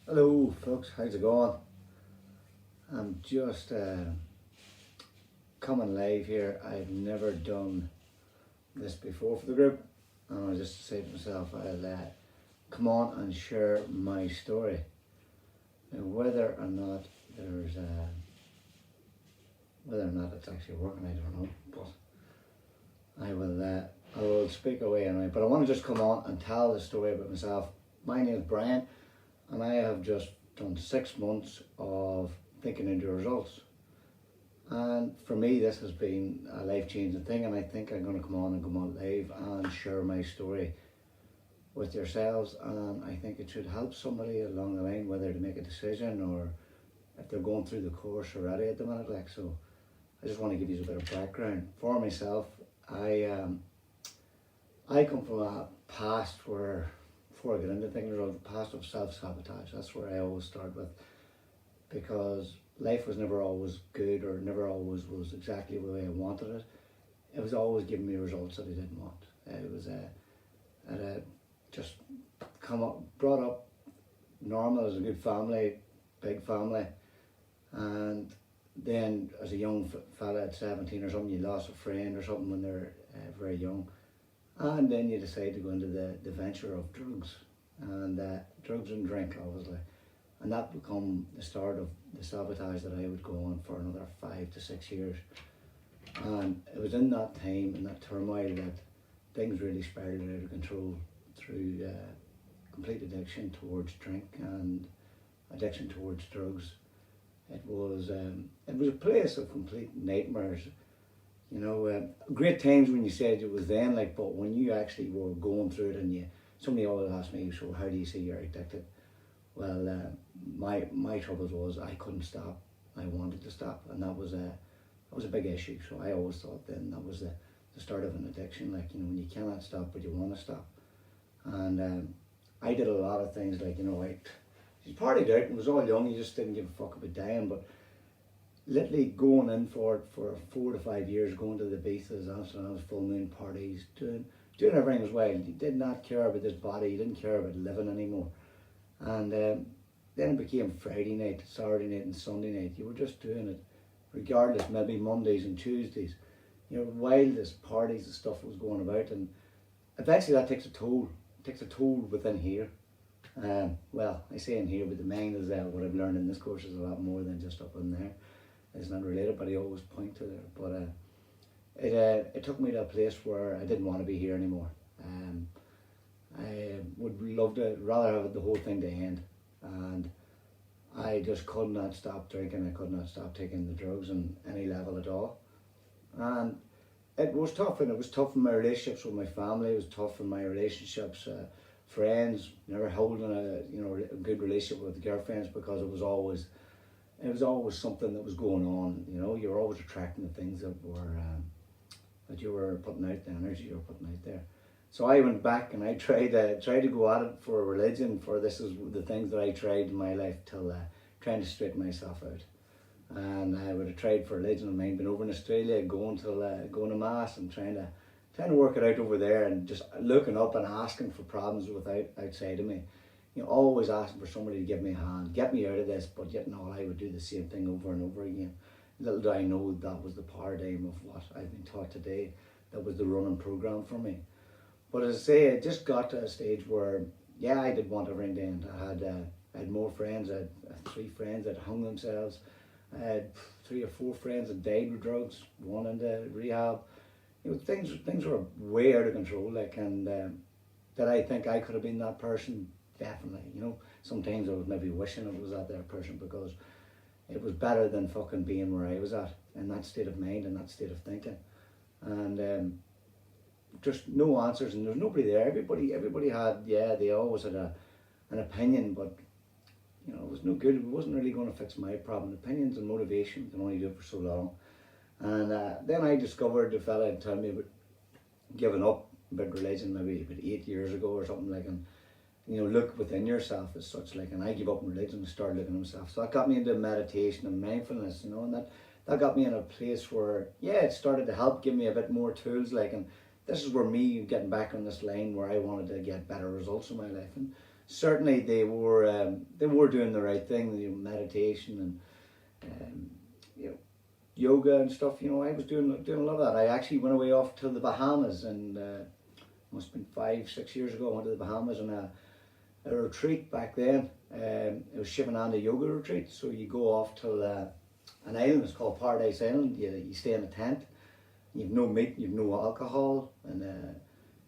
Hello folks, how's it going? I'm just coming live here. I've never done this before for the group, and I just say to myself, I'll come on and share my story. Now, there's whether or not it's actually working, I don't know, but I will speak away anyway. But I want to just come on and tell the story about myself. My name is Brian, and I have just done 6 months of thinking into results. And for me, this has been a life-changing thing, and I think I'm going to come on live and share my story with yourselves. And I think it should help somebody along the line, whether to make a decision or if they're going through the course already at the minute. So I just want to give you a bit of background. For myself, I come from a past where, before I get into thinking about the past of self-sabotage, that's where I always start with, because life was never always good or never always was exactly the way I wanted it. It was always giving me results that I didn't want. It was just brought up normal as a good family, big family, and then as a young fella at 17 or something, you lost a friend or something when they're very young, and then you decide to go into the venture of drugs and drink, obviously. And that become the start of the sabotage that I would go on for another 5 to 6 years. And it was in that time, in that turmoil, that things really spiraled out of control through complete addiction towards drink and addiction towards drugs. It was a place of complete nightmares. Great times when you said it was then, but when you actually were going through it, and somebody always asked me, so how do you say you're addicted? Well, my troubles was I couldn't stop. I wanted to stop, and that was a big issue. So I always thought then that was the start of an addiction. When you cannot stop but you want to stop. And I did a lot of things I just partied out and was all young. You just didn't give a fuck about dying. But literally going in for it for 4 to 5 years, going to the Ibiza's, Amsterdam's, full moon parties, doing everything as well. You did not care about this body. You didn't care about living anymore. And then it became Friday night, Saturday night and Sunday night. You were just doing it regardless, maybe Mondays and Tuesdays. Wildest parties and stuff was going about, and eventually that takes a toll. It takes a toll within here. Well, I say in here, but the mind is what I've learned in this course is a lot more than just up in there. It's not related, but I always point to there. But it took me to a place where I didn't want to be here anymore. I would rather have the whole thing to end, and I just could not stop drinking. I could not stop taking the drugs on any level at all, and it was tough. And it was tough in my relationships with my family. It was tough in my relationships, friends. Never holding a good relationship with girlfriends, because it was always something that was going on. You were always attracting the things that you were putting out, the energy you were putting out there. So I went back and I tried to go at it for religion. For this is the things that I tried in my life till trying to straighten myself out. And I would have tried for religion. I been over in Australia, going to mass and trying to work it out over there, and just looking up and asking for problems outside of me. Always asking for somebody to give me a hand, get me out of this. But yet no, I would do the same thing over and over again. Little do I know that was the paradigm of what I've been taught today. That was the running program for me. But as I say, I just got to a stage where, I did want everything to end. I had more friends. I had 3 friends that hung themselves. I had 3 or 4 friends that died with drugs, one into rehab. Things were way out of control. And that I think I could have been that person, definitely. Sometimes I was maybe wishing I was that person, because it was better than fucking being where I was at, in that state of mind and that state of thinking. And just no answers, and there's nobody there. Everybody had, they always had an opinion, but it was no good. It wasn't really going to fix my problem. Opinions and motivation can only do it for so long. And then I discovered the fella had told me about giving up about religion maybe about 8 years ago or something and look within yourself as such and I gave up on religion and started looking at myself. So that got me into meditation and mindfulness, and that got me in a place where it started to help give me a bit more tools and this is where me getting back on this line where I wanted to get better results in my life. And certainly they were doing the right thing, you know, meditation and you know, yoga and stuff. You know, I was doing a lot of that. I actually went away off to the Bahamas, and must have been 5-6 years ago. I went to the Bahamas on a retreat back then. It was Shivananda yoga retreat. So you go off to an island. It's called Paradise Island. You stay in a tent. You've no meat. You've no alcohol, and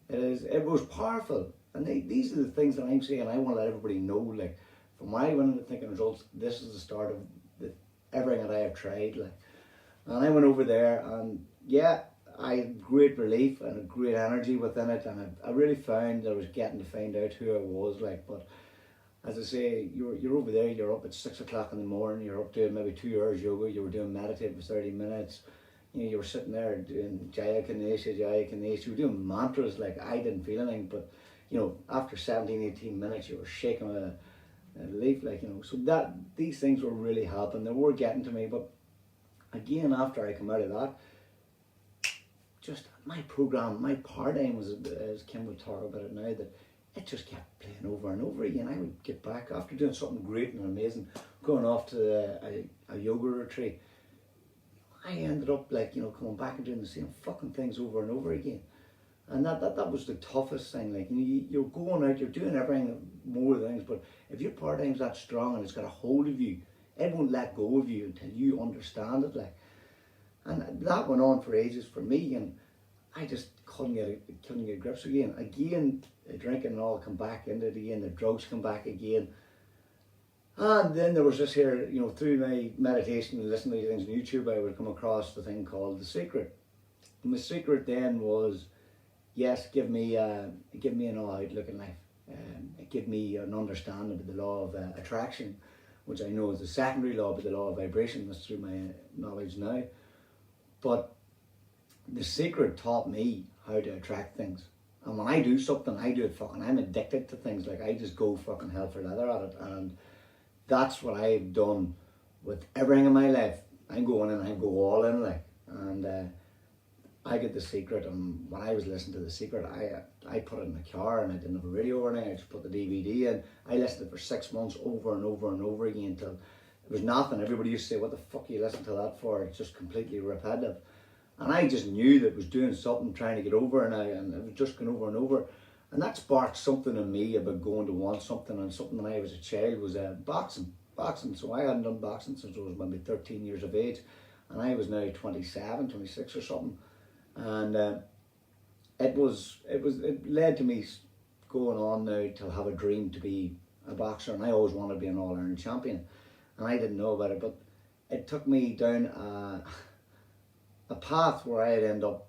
it was powerful. And these are the things that I'm saying. I want to let everybody know. Like, from when I went into thinking results, this is the start of everything that I have tried. Like, and I went over there, and yeah, I had great relief and a great energy within it, and I really found that I was getting to find out who I was. Like, but as I say, you're over there. You're up at 6 o'clock in the morning. You're up doing maybe 2 hours yoga. You were doing meditate for 30 minutes. You know, you were sitting there doing Jaya Ganesha. You were doing mantras. Like, I didn't feel anything, but you know, after 17-18 minutes, you were shaking a leaf, like, you know. So these things were really helping. They were getting to me, but again, after I come out of that, just my program, my paradigm was, as Kim would talk about it now, that it just kept playing over and over again. I would get back after doing something great and amazing, going off to a yoga retreat. I ended up, like, you know, coming back and doing the same fucking things over and over again. And that was the toughest thing. Like, you know, you're going out, you're doing everything, more things, but if your paradigm's that strong and it's got a hold of you, it won't let go of you until you understand it. Like, and that went on for ages for me, and I just couldn't get grips again. Again, the drinking and all come back into it again, the drugs come back again. And then there was this here, you know, through my meditation and listening to things on YouTube, I would come across the thing called The Secret. And The Secret then was, yes, give me an outlook in life. It gave me an understanding of the law of attraction, which I know is the secondary law, but the law of vibration. That's through my knowledge now. But The Secret taught me how to attract things. And when I do something, I do it fucking, I'm addicted to things. Like, I just go fucking hell for leather at it. And that's what I've done with everything in my life. I go in and I go all in, like. And I get The Secret, and when I was listening to The Secret, I put it in the car, and I didn't have a radio or anything. I just put the DVD in. I listened to it for 6 months over and over and over again until it was nothing. Everybody used to say, what the fuck are you listening to that for? It's just completely repetitive. And I just knew that it was doing something, trying to get over, and it was just going over and over. And that sparked something in me about going to want something, and something when I was a child was boxing. So I hadn't done boxing since I was maybe 13 years of age, and I was now 27, 26 or something. And it led to me going on now to have a dream to be a boxer, and I always wanted to be an All-Ireland champion, and I didn't know about it, but it took me down a path where I'd end up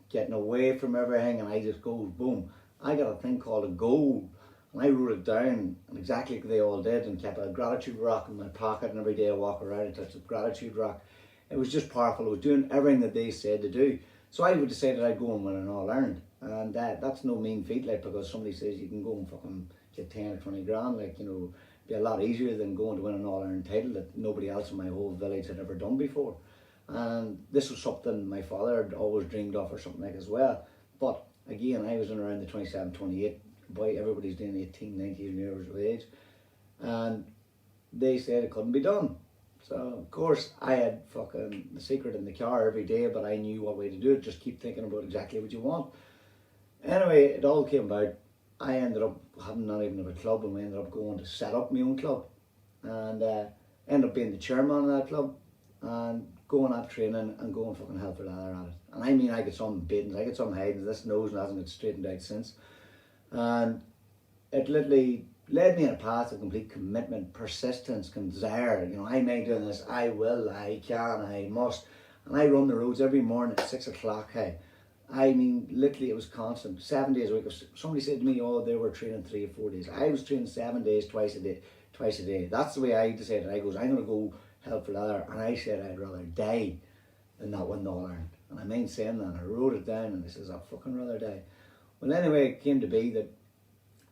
getting away from everything, and I just go boom. I got a thing called a goal, and I wrote it down, and exactly like they all did, and kept a gratitude rock in my pocket, and every day I walk around and touch the gratitude rock. It was just powerful. I was doing everything that they said to do. So I would decide that I'd go and win an All-Ireland, and that's no mean feat, like, because somebody says you can go and fucking get 10 or 20 grand, like, you know, be a lot easier than going to win an All-Ireland title that nobody else in my whole village had ever done before. And this was something my father had always dreamed of or something like as well. But again, I was in around the 27, 28, boy, everybody's doing 18, 19 years of age, and they said it couldn't be done. So, of course, I had fucking The Secret in the car every day, but I knew what way to do it. Just keep thinking about exactly what you want. Anyway, it all came about. I ended up having not even a club, and we ended up going to set up my own club. And ended up being the chairman of that club, and going at training and going fucking hell for leather at it. And I mean, I get some beatings, I get some hidings. This nose hasn't got straightened out since. And it literally led me in a path of complete commitment, persistence, desire. You know, I may do this, I will, I can, I must. And I run the roads every morning at 6 o'clock. Hey, I mean, literally it was constant, 7 days a week. Somebody said to me, oh, they were training 3 or 4 days. I was training 7 days, twice a day. That's the way I decided. I goes, I'm going to go hell for leather. And I said I'd rather die than not win the All-Ireland. And I mind saying that, and I wrote it down, and I says, I'd fucking rather die. Well, anyway, it came to be that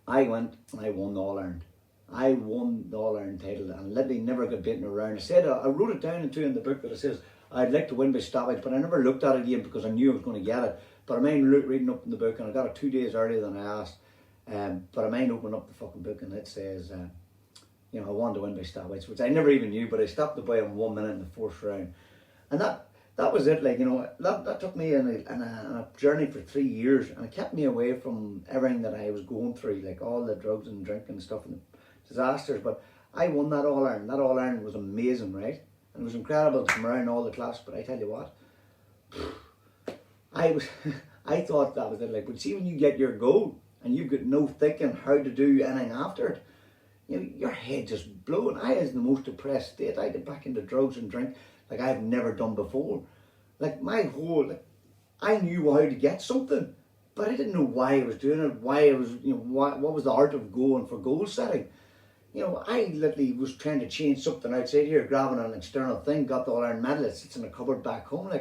I went and I won the All-Ireland. I won the All-Ireland title, and literally never got beaten around. I said, I wrote it down in the book that it says, I'd like to win by stoppage, but I never looked at it again because I knew I was going to get it. But I mind reading up in the book, and I got it 2 days earlier than I asked. But I might open up the fucking book and it says, I won to win by stoppage, which I never even knew, but I stopped the boy in 1 minute in the fourth round. And that was it, that took me on a journey for 3 years, and it kept me away from everything that I was going through, like all the drugs and drinking and stuff and disasters. But I won that All Ireland. That All Ireland was amazing, right? And it was incredible to come around all the class, but I tell you what, I thought that was it, but see, when you get your goal and you've got no thinking how to do anything after it, your head just blowing. I was in the most depressed state. I get back into drugs and drink like I've never done before. I knew how to get something, but I didn't know why I was doing it, why I was, what was the art of going for goal setting. I literally was trying to change something outside here, grabbing an external thing, got the All-Ireland medal, it sits in a cupboard back home.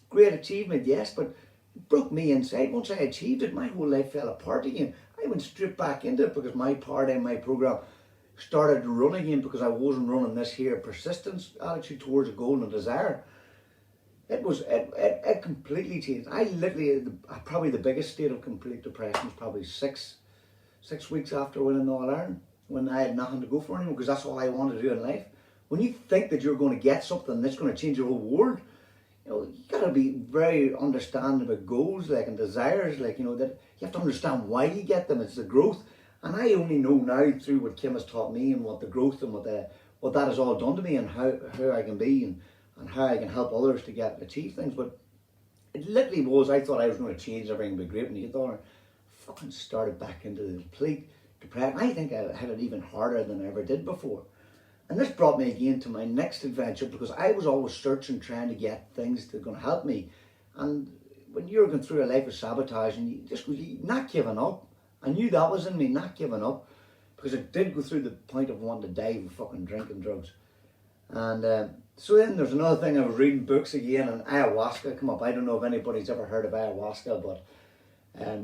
Great achievement, yes, but it broke me inside. Once I achieved it, my whole life fell apart again. I went straight back into it because my part in my programme started to run again, because I wasn't running this here persistence attitude towards a goal and a desire. It completely changed. I literally, probably the biggest state of complete depression was probably six weeks after winning the All-Ireland, when I had nothing to go for anymore, because that's all I wanted to do in life. When you think that you're going to get something that's going to change your whole world, you got to be very understanding about goals, and desires, that you have to understand why you get them. It's the growth. And I only know now through what Kim has taught me, and what the growth and what that has all done to me, and how I can be and how I can help others to achieve things. But it literally was, I thought I was going to change everything, be great, and you get there, fucking started back into the complete depression. I think I had it even harder than I ever did before. And this brought me again to my next adventure, because I was always searching, trying to get things that are going to help me. And when you're going through a life of sabotage and you're not giving up, I knew that was in me, not giving up, because I did go through the point of wanting to die with fucking drinking drugs. And so then there's another thing, I was reading books again, and ayahuasca come up. I don't know if anybody's ever heard of ayahuasca, but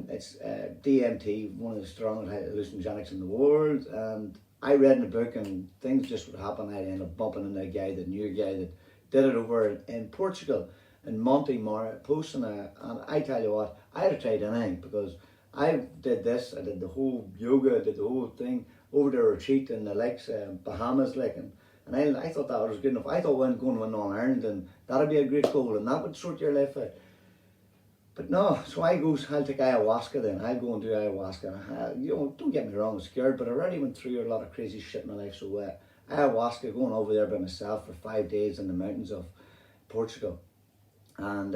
it's DMT, one of the strongest hallucinogenics in the world. And I read in the book, and things just would happen. I'd end up bumping into a guy that knew a guy that did it over in Portugal, in Monte Mara, posting and I tell you what, I'd have tried anything, because I did this, I did the whole yoga, I did the whole thing over the retreat in the Bahamas, and I thought that was good enough. I thought when going to win All Ireland, and that'd be a great goal, and that would sort your life out. But no, so I'll take ayahuasca then. I'll go and do ayahuasca. Don't get me wrong, I'm scared, but I already went through a lot of crazy shit in my life. So ayahuasca, going over there by myself for 5 days in the mountains of Portugal. And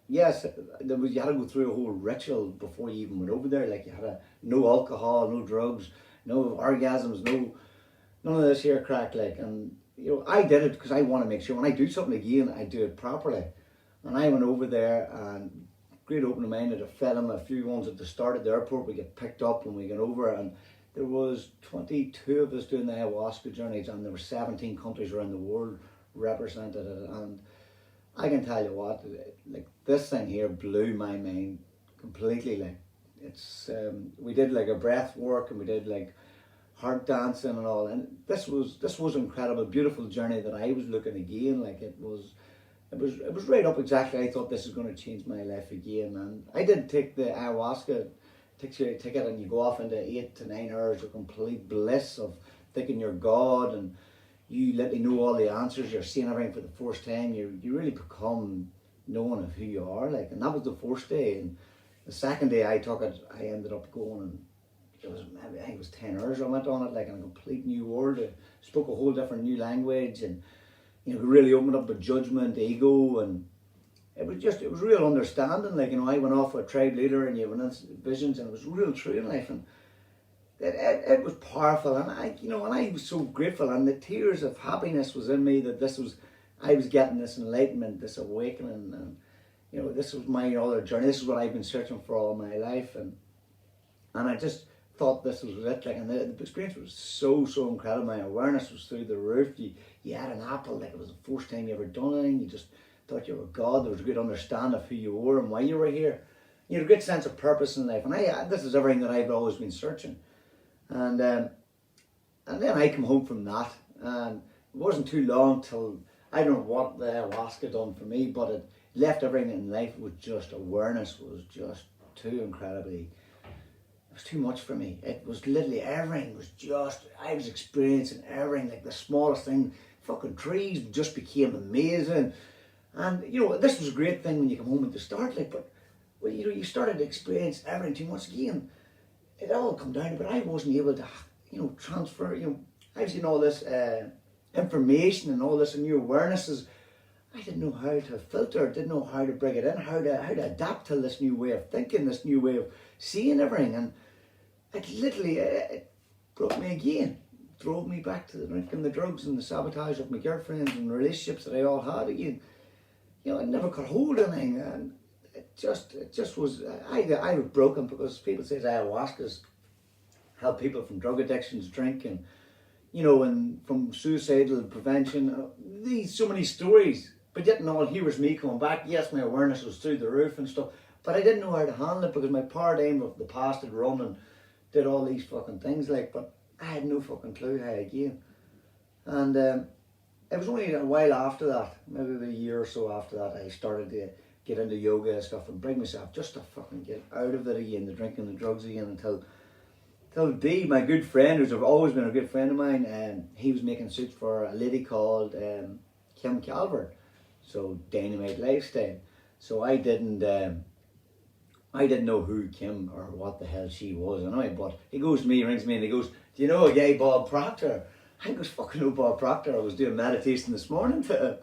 yes, you had to go through a whole ritual before you even went over there. You had no alcohol, no drugs, no orgasms, none of this here crack. And I did it because I want to make sure when I do something again, I do it properly. And I went over there, and great opening mind. I film a few ones at the start of the airport. We get picked up when we get over, and there was 22 of us doing the ayahuasca journeys, and there were 17 countries around the world represented. And I can tell you what, this thing here blew my mind completely. It's we did a breath work, and we did heart dancing and all, and this was incredible, beautiful journey that I was looking again. It was right up exactly. I thought this is going to change my life again, and I did take the ayahuasca. Takes you a ticket, and you go off into 8 to 9 hours of complete bliss of thinking you're God, and you literally know all the answers. You're seeing everything for the first time. You really become knowing of who you are. And that was the first day. And the second day I took it, I ended up going, and I think it was 10 hours I went on it, in a complete new world. I spoke a whole different new language, and really opened up with judgment, ego, and it was real understanding. I went off with a tribe leader, and you went into visions, and it was real true in life, and it was powerful. And I was so grateful, and the tears of happiness was in me that I was getting this enlightenment, this awakening, and this was my other journey. This is what I've been searching for all my life, and I just thought this was it. And the experience was so incredible. My awareness was through the roof. You had an apple, it was the first time you ever done anything. You just thought you were God. There was a good understanding of who you were and why you were here. You had a great sense of purpose in life, and this is everything that I've always been searching. And then I come home from that, and it wasn't too long till, I don't know what the ayahuasca done for me, but it left everything in life with just awareness, was just too incredibly, was too much for me. It was literally everything was just, I was experiencing everything, like the smallest thing, fucking trees just became amazing. And, you know, this was a great thing when you come home at the start, like, but, well, you know, you started to experience everything too much again. It all come down to, but I wasn't able to, you know, transfer, you know, I've seen all this information and all this new awarenesses. I didn't know how to filter, didn't know how to bring it in, how to adapt to this new way of thinking, this new way of seeing everything. And it literally, it broke me again. Drove me back to the drinking, the drugs and the sabotage of my girlfriends and relationships that I all had again. You know, I never could hold anything, and it just was, I was broken because people say ayahuasca's helped people from drug addictions, drinking, you know, and from suicidal prevention, these so many stories. But yet and all, here was me coming back. Yes, my awareness was through the roof and stuff, but I didn't know how to handle it because my paradigm of the past had run and did all these fucking things, like, but I had no fucking clue how again. And it was only a while after that, maybe about a year or so after that, I started to get into yoga and stuff and bring myself just to fucking get out of it again, the drinking and the drugs again, until Dee, my good friend, who's always been a good friend of mine, he was making suits for a lady called Kim Calvert, so Dynamite Lifestyle. So I didn't know who Kim or what the hell she was anyway, but he goes to me, rings me and he goes, do you know a guy, Bob Proctor? I goes, fucking know Bob Proctor, I was doing meditation this morning to him,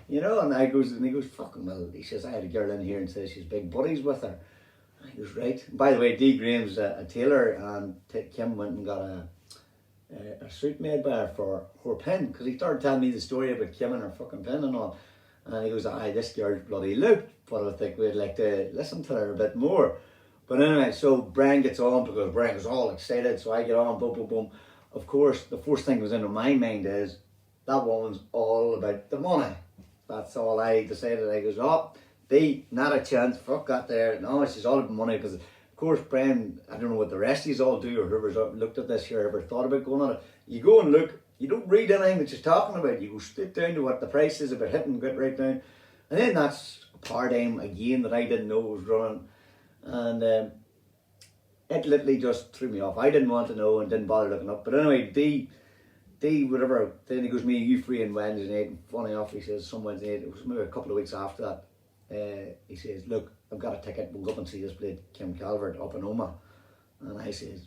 you know, and he goes, fucking well, he says, I had a girl in here and says she's big buddies with her. And he goes, right. By the way, Dee Graham's a tailor, and Kim went and got a suit made by her for her pin, because he started telling me the story about Kim and her fucking pin and all. And he goes, aye, this girl's bloody looped, but I think we'd like to listen to her a bit more. But anyway, so Brian gets on because Brian was all excited, so I get on, boom, boom, boom. Of course, the first thing that was into my mind is, that woman's all about the money. That's all I decided. I goes, oh, not a chance, fuck that there. No, she's all about money, because of course, Brian, I don't know what the rest of you all do, or whoever's looked at this here, ever thought about going on it. You go and look, you don't read anything that she's talking about, you go straight down to what the price is about hitting, get right down. And then that's a paradigm again that I didn't know was running. And it literally just threw me off. I didn't want to know and didn't bother looking up. But anyway, Dee, whatever, then he goes, me, you free on Wednesday night? And funny enough, he says, some Wednesday night, it was maybe a couple of weeks after that, he says, look, I've got a ticket, we'll go up and see this blade, Kim Calvert, up in Oma. And I says,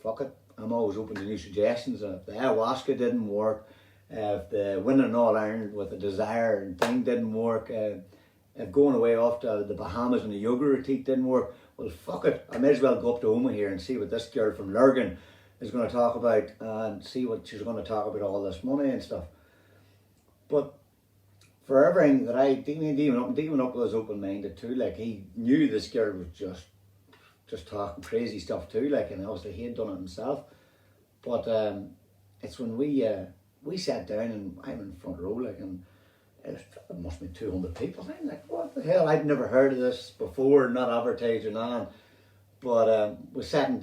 fuck it, I'm always open to new suggestions. And if the ayahuasca didn't work, if the winning All Ireland with a desire and thing didn't work, if going away off to the Bahamas and the yoga retreat didn't work, well, fuck it, I may as well go up to Oma here and see what this girl from Lurgan is going to talk about, and see what she's going to talk about, all this money and stuff. But for everything that Dean up was open-minded too, like, he knew this girl was just talking crazy stuff too, like, and obviously he had done it himself. But it's when we sat down, and I'm in the front row, like, and it must be 200 people. I'm like, what the hell? I'd never heard of this before, not advertised or none. But we sat in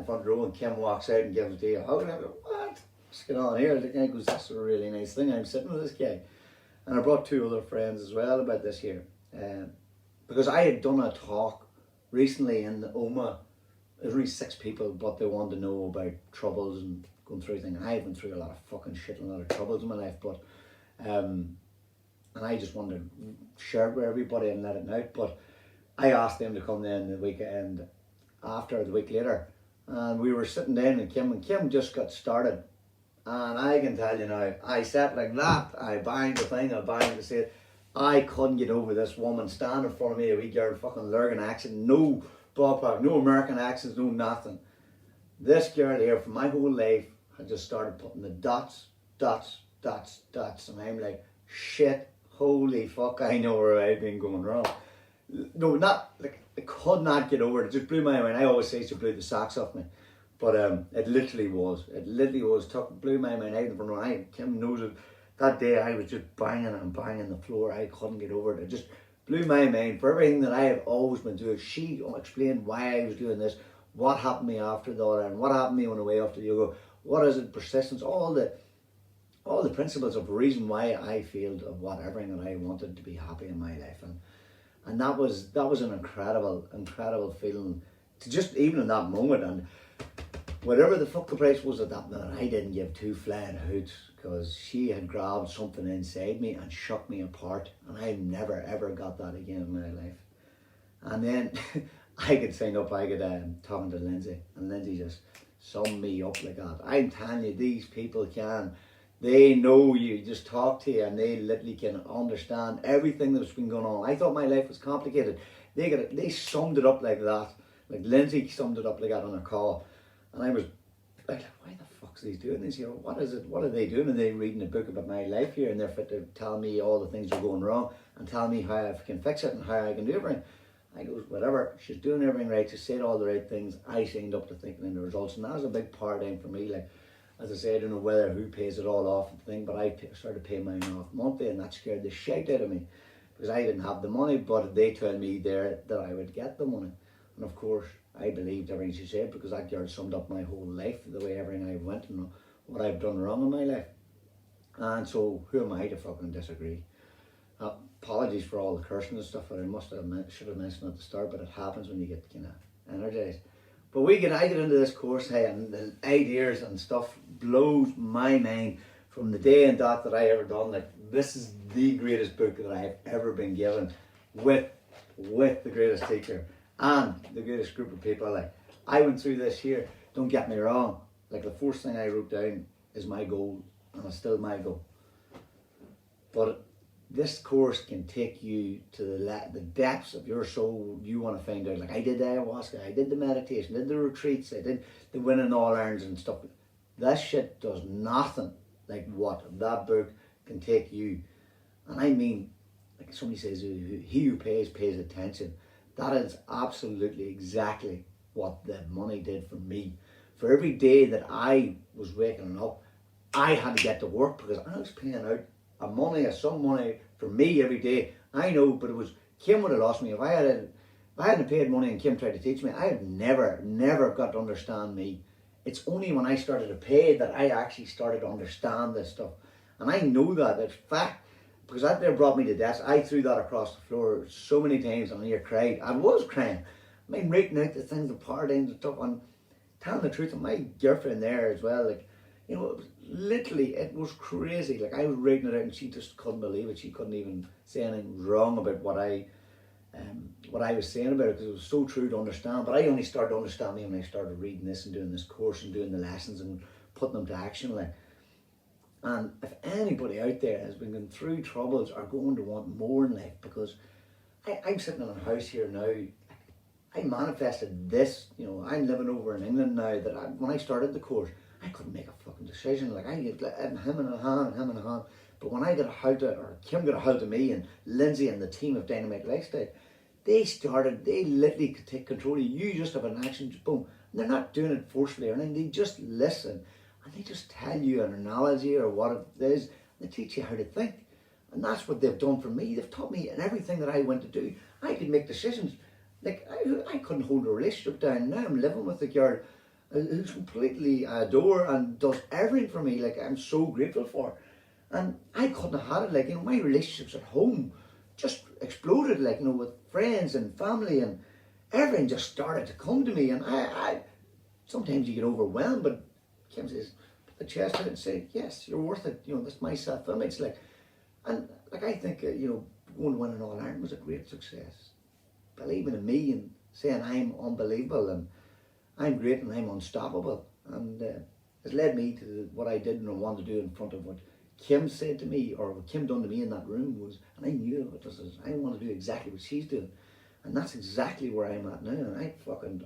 front row, and Kim walks out and gives Dee a hug, and I go, what? What's going on here? The guy goes, that's a really nice thing, I'm sitting with this guy. And I brought 2 other friends as well about this here. Because I had done a talk recently in the Oma. There was only 6 people, but they wanted to know about troubles and going through things. I went through a lot of fucking shit and a lot of troubles in my life, but and I just wanted to share it with everybody and let it out. But I asked them to come then the weekend after, the week later, and we were sitting down, and Kim just got started. And I can tell you now, I sat like that, I banged the thing, I banged the seat. I couldn't get over this woman standing in front of me, a wee girl, fucking Lurgan accent, no Bob Proctor, no American accents, no nothing. This girl here, for my whole life, had just started putting the dots, and I'm like, shit, holy fuck, I know where I've been going wrong. No, not, like, I could not get over it, it just blew my mind. I always say she blew the socks off me. But it literally was, blew my mind out in front of me. Kim knows it. That day I was just banging the floor. I couldn't get over it. It just blew my mind for everything that I have always been doing. She explained why I was doing this, what happened to me after the other, and what happened to me on the way off to yoga. What is it, persistence, all the principles of reason why I failed of everything that I wanted to be happy in my life. And that was an incredible feeling to just, even in that moment. And whatever the fuck the price was at that minute, I didn't give two flying hoots, because she had grabbed something inside me and shook me apart, and I never ever got that again in my life. And then I could sign up, I could talking to Lindsay, and Lindsay just summed me up like that. I'm telling you, these people they know you, just talk to you, and they literally can understand everything that's been going on. I thought my life was complicated. They summed it up like that. Like Lindsay summed it up like that on a call. And I was like, why the fuck's these doing this? You know, what is it? What are they doing? Are they reading a book about my life here, and they're fit to tell me all the things that are going wrong and tell me how I can fix it and how I can do everything? I goes, whatever, she's doing everything right, she said all the right things. I signed up to thinking in the results, and that was a big paradigm for me. Like, as I say, I don't know whether who pays it all off the thing, but I started paying mine off monthly, and that scared the shit out of me, because I didn't have the money, but they told me there that I would get the money. And of course, I believed everything she said, because that girl summed up my whole life, the way everything I went and what I've done wrong in my life. And so, who am I to fucking disagree? Apologies for all the cursing and stuff that I should have mentioned at the start, but it happens when you get kind of energized. But I get into this course, hey, and the ideas and stuff blows my mind from the day and dot that I ever done. Like, this is the greatest book that I have ever been given, with the greatest teacher and the greatest group of people. Like, I went through this here, don't get me wrong, like the first thing I wrote down is my goal, and it's still my goal. But this course can take you to the depths of your soul. You want to find out, like I did the ayahuasca, I did the meditation, did the retreats, I did the winning all irons and stuff. That shit does nothing like what that book can take you. And I mean, like somebody says, he who pays attention. That is absolutely exactly what the money did for me. For every day that I was waking up, I had to get to work, because I was paying out some money for me every day. I know, but it was, Kim would have lost me if I hadn't paid money and Kim tried to teach me. I had never got to understand me. It's only when I started to pay that I actually started to understand this stuff. And I know that, it's fact, because that there brought me to death. I threw that across the floor so many times, and I near cried. I was crying. I mean, writing out the things, the paradigms and stuff, and telling the truth. And my girlfriend there as well, like, you know, it was crazy. Like, I was writing it out, and she just couldn't believe it. She couldn't even say anything wrong about what I was saying about it, because it was so true to understand. But I only started to understand me when I started reading this and doing this course and doing the lessons and putting them to action. Like, and if anybody out there has been going through troubles, are going to want more in life, because I'm sitting in a house here now. I manifested this. You know, I'm living over in England now. When I started the course, I couldn't make a fucking decision. Like, I get him in a hand. But when I got a hold to, or Kim got a hold of me, and Lindsay and the team of Dynamite Lifestyle, they literally could take control of you. You just have an action, boom. And they're not doing it forcefully or anything. They just listen, and they just tell you an analogy or what it is. They teach you how to think. And that's what they've done for me. They've taught me in everything that I went to do. I could make decisions. Like, I couldn't hold a relationship down. Now I'm living with a girl who's completely adore and does everything for me. Like, I'm so grateful for. And I couldn't have had it. Like, you know, my relationships at home just exploded, like, you know, with friends and family, and everything just started to come to me. And I sometimes you get overwhelmed, but Kim says, put the chest out and say, yes, you're worth it. You know, that's my self-image. Like, and like, I think, you know, going to win an All-Ireland was a great success. Believing in me and saying I'm unbelievable and I'm great and I'm unstoppable. And it's led me to what I did and wanted to do in front of what Kim said to me, or what Kim done to me in that room was, and I knew it was, I want to do exactly what she's doing. And that's exactly where I'm at now. And I fucking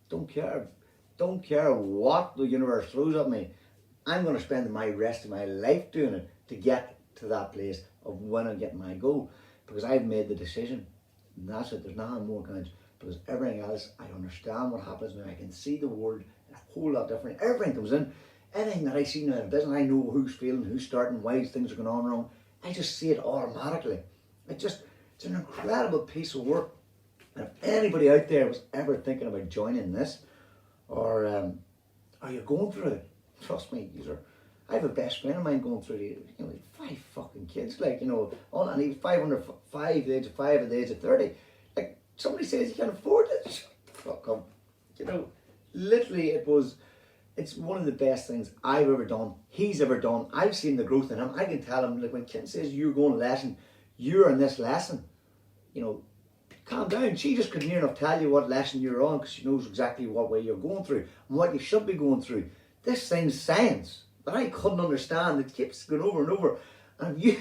don't care what the universe throws at me. I'm going to spend my rest of my life doing it to get to that place of when I get my goal, because I've made the decision. And that's it. There's nothing more counts, because everything else, I understand what happens now. I can see the world a whole lot different. Everything comes in. Anything that I see now in business, I know who's failing, who's starting, why things are going on wrong. I just see it automatically. It's an incredible piece of work. And if anybody out there was ever thinking about joining this, or are you going through it? Trust me, I have a best friend of mine going through it. You know, 5 fucking kids, like, you know, and he was 505 at the age of 5 at the age of 30. Like, somebody says you can't afford it, shut the fuck up. You know, literally it was it's one of the best things I've ever done, he's ever done. I've seen the growth in him. I can tell him, like when Kim says you're going to lesson, you're in this lesson, you know, calm down. She just couldn't near enough tell you what lesson you're on because she knows exactly what way you're going through and what you should be going through. This thing's science that I couldn't understand. It keeps going over and over. And you,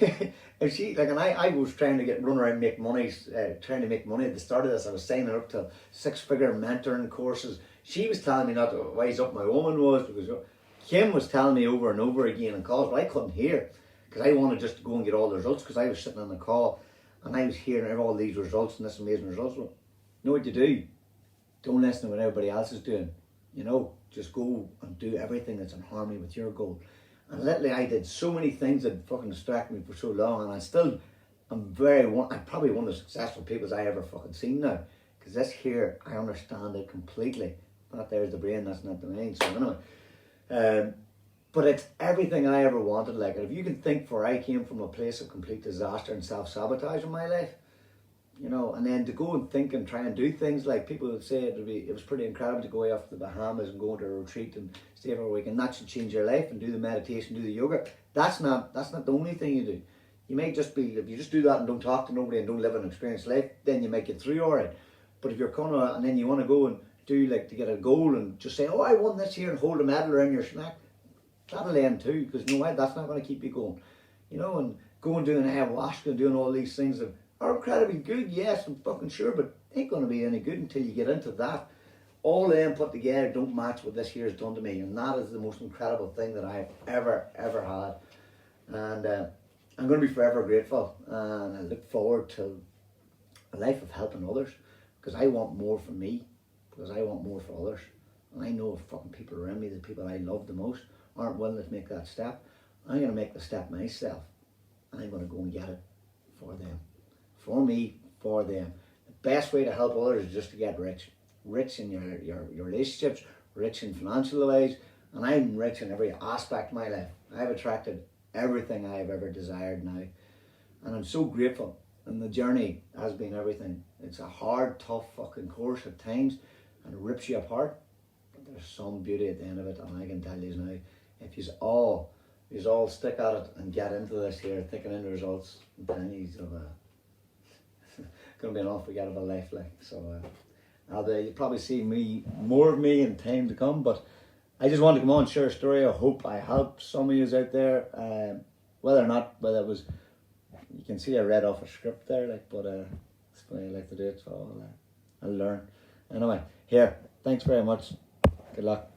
if she, like, and I was trying to run around and make money, trying to make money at the start of this. I was signing up to 6-figure mentoring courses. She was telling me not to wise up my woman was, because Kim was telling me over and over again in calls, but I couldn't hear because I wanted just to go and get all the results because I was sitting on the call and I was hearing all these results and this amazing results. Well, you know what you do? Don't listen to what everybody else is doing. You know, just go and do everything that's in harmony with your goal. And lately I did so many things that fucking distracted me for so long, and I still am I'm probably one of the successful people I ever fucking seen now. Because this here, I understand it completely. Not there's the brain, that's not the mind. So anyway, but it's everything I ever wanted. Like, if you can think, for I came from a place of complete disaster and self-sabotage in my life, you know, and then to go and think and try and do things like people would say it was pretty incredible to go away off to the Bahamas and go into a retreat and stay for a week, and that should change your life, and do the meditation, do the yoga. That's not the only thing you do. You may just be, if you just do that and don't talk to nobody and don't live an experienced life, then you make it through all right. But if you're gonna, and then you want to go and do, like, to get a goal and just say, oh, I won this year, and hold a medal around your neck, that'll end too, because you know what, that's not going to keep you going. You know, and going doing ayahuasca and doing all these things that are incredibly good, yes, I'm fucking sure, but ain't going to be any good until you get into that. All of them put together don't match what this year has done to me, and that is the most incredible thing that I've ever had. And I'm going to be forever grateful, and I look forward to a life of helping others, because I want more for me, because I want more for others. And I know if fucking people around me, the people I love the most, aren't willing to make that step, I'm going to make the step myself, and I'm going to go and get it for them. For me, for them. The best way to help others is just to get rich. Rich in your relationships, rich in financial ways, and I'm rich in every aspect of my life. I've attracted everything I've ever desired now, and I'm so grateful. And the journey has been everything. It's a hard, tough fucking course at times, and it rips you apart, but there's some beauty at the end of it. And I can tell you now, if you all stick at it and get into this here, thinking in the results, I'm telling you, going to be an unforgettable life, like. So you'll probably see more of me in time to come, but I just wanted to come on and share a story. I hope I helped some of you out there, whether it was, you can see I read off a script there, like, but that's the way I like to do it, so I'll learn. Anyway, here, thanks very much, good luck.